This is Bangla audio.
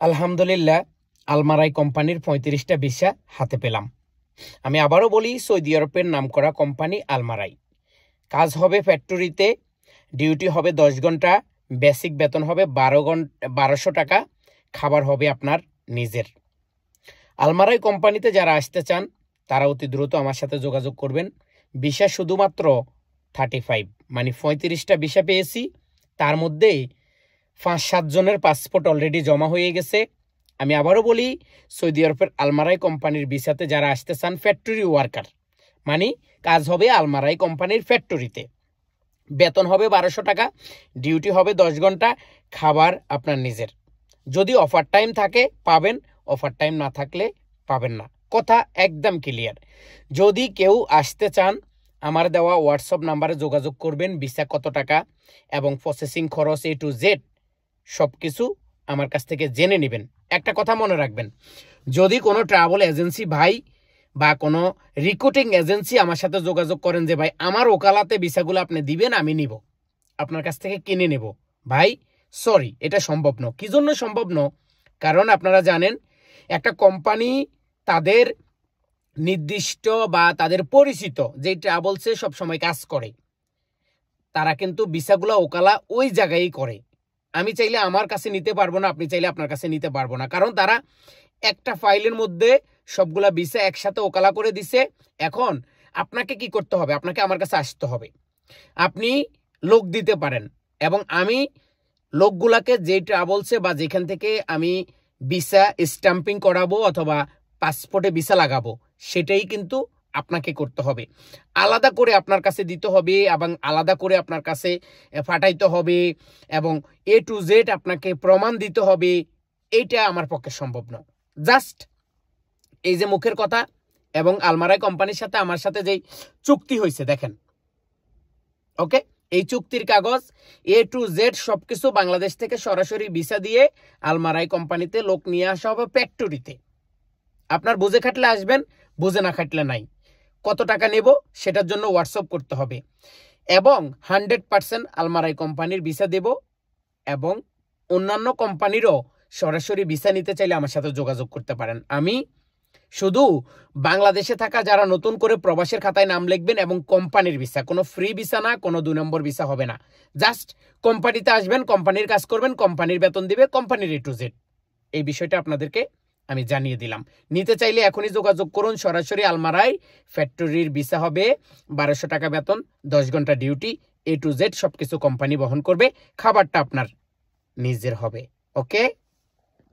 আলহামদুলিল্লাহ, আলমারাই কোম্পানির ৩৫টা ভিসা হাতে পেলাম। আমি আবারও বলি, সৌদি আরবের নামকরা কোম্পানি আলমারাই। কাজ হবে ফ্যাক্টরিতে, ডিউটি হবে ১০ ঘন্টা, বেসিক বেতন হবে ১২০০ টাকা, খাবার হবে আপনার নিজের। আলমারাই কোম্পানিতে যারা আসতে চান তারা অতি দ্রুত আমার সাথে যোগাযোগ করবেন। ভিসা শুধুমাত্র 35, মানে ৩৫টা ভিসা পেয়েছি, তার মধ্যে ৫-৭ জনের পাসপোর্ট অলরেডি জমা হয়ে গেছে। আমি আবারও বলি, সৌদি আরবের আলমারাই কোম্পানির ভিসাতে যারা আসতে চান ফ্যাক্টরি ওয়ার্কার, মানে কাজ হবে আলমারাই কোম্পানির ফ্যাক্টরিতে, বেতন হবে ১২০০ টাকা, ডিউটি হবে ১০ ঘন্টা, খাবার আপনার নিজের। যদি অফার টাইম থাকে পাবেন, অফার টাইম না থাকলে পাবেন না। কথা একদম ক্লিয়ার। যদি কেউ আসতে চান আমার দেওয়া হোয়াটসঅ্যাপ নাম্বারে যোগাযোগ করবেন। ভিসা কত টাকা এবং প্রসেসিং খরচ A to Z সব কিছু আমার কাছ থেকে জেনে নেবেন। একটা কথা মনে রাখবেন, যদি কোনো ট্রাভেল এজেন্সি ভাই বা কোনো রিক্রুটিং এজেন্সি আমার সাথে যোগাযোগ করেন যে ভাই আমার ওকালাতে ভিসাগুলো আপনি দিবেন, আমি নিব, আপনার কাছ থেকে কিনে নেব, ভাই সরি, এটা সম্ভব না। কি জন্য সম্ভব না? কারণ আপনারা জানেন, একটা কোম্পানি তাদের নির্দিষ্ট বা তাদের পরিচিত যে ট্রাভেলসে সবসময় কাজ করে, তারা কিন্তু ভিসাগুলো ওকালা ওই জায়গায় করে। আমি চাইলে আমার কাছে নিতে পারবো না, আপনি চাইলে আপনার কাছে নিতে পারবো না, কারণ তারা একটা ফাইলের মধ্যে সবগুলা ভিসা একসাথে ওকালা করে দিছে। এখন আপনাকে কি করতে হবে? আপনাকে আমার কাছে আসতে হবে। আপনি লোক দিতে পারেন এবং আমি লোকগুলাকে যে ট্রাভেলসে বা যেখান থেকে আমি ভিসা স্ট্যাম্পিং করাবো অথবা পাসপোর্টে ভিসা লাগাবো, সেটাই কিন্তু আপনাকে করতে হবে। আলাদা করে আপনার কাছে দিতে হবে এবং আলাদা করে আপনার কাছে পাঠাইতে হবে এবং A to Z আপনাকে প্রমাণ দিতে হবে, এইটা আমার পক্ষে সম্ভব না। জাস্ট এই যে মুখের কথা এবং আলমারাই কোম্পানির সাথে আমার সাথে যেই চুক্তি হয়েছে দেখেন, ওকে, এই চুক্তির কাগজ A to Z সবকিছু বাংলাদেশ থেকে সরাসরি ভিসা দিয়ে আলমারাই কোম্পানিতে লোক নিয়ে আসা হবে ফ্যাক্টরিতে। আপনার বুঝে খাটলে আসবেন, বুঝে না খাটলে নাই। কত টাকা নেব সেটার জন্য হোয়াটসঅ্যাপ করতে হবে এবং 100% আলমারাই কোম্পানির ভিসা দেব এবং অন্যান্য কোম্পানিরও সরাসরি ভিসা নিতে চাইলে আমার সাথে যোগাযোগ করতে পারেন। আমি শুধু বাংলাদেশে থাকা যারা নতুন করে প্রবাসের খাতায় নাম লিখবেন এবং কোম্পানির ভিসা, কোনো ফ্রি ভিসা না, কোনো 2 নম্বর ভিসা হবে না। জাস্ট কোম্পানিতে আসবেন, কোম্পানির কাজ করবেন, কোম্পানির বেতন দিবে, কোম্পানির A to Z। এই বিষয়টা আপনাদেরকে আমি জানিয়ে দিলাম। নিতে চাইলে এখনই যোগাযোগ করুন। সরাসরি আলমারাই ফ্যাক্টরির ভিসা হবে, ১২০০ টাকা বেতন, ১০ ঘন্টা ডিউটি, A to Z সবকিছু কোম্পানি বহন করবে, খাবারটা আপনার নিজের হবে। ওকে।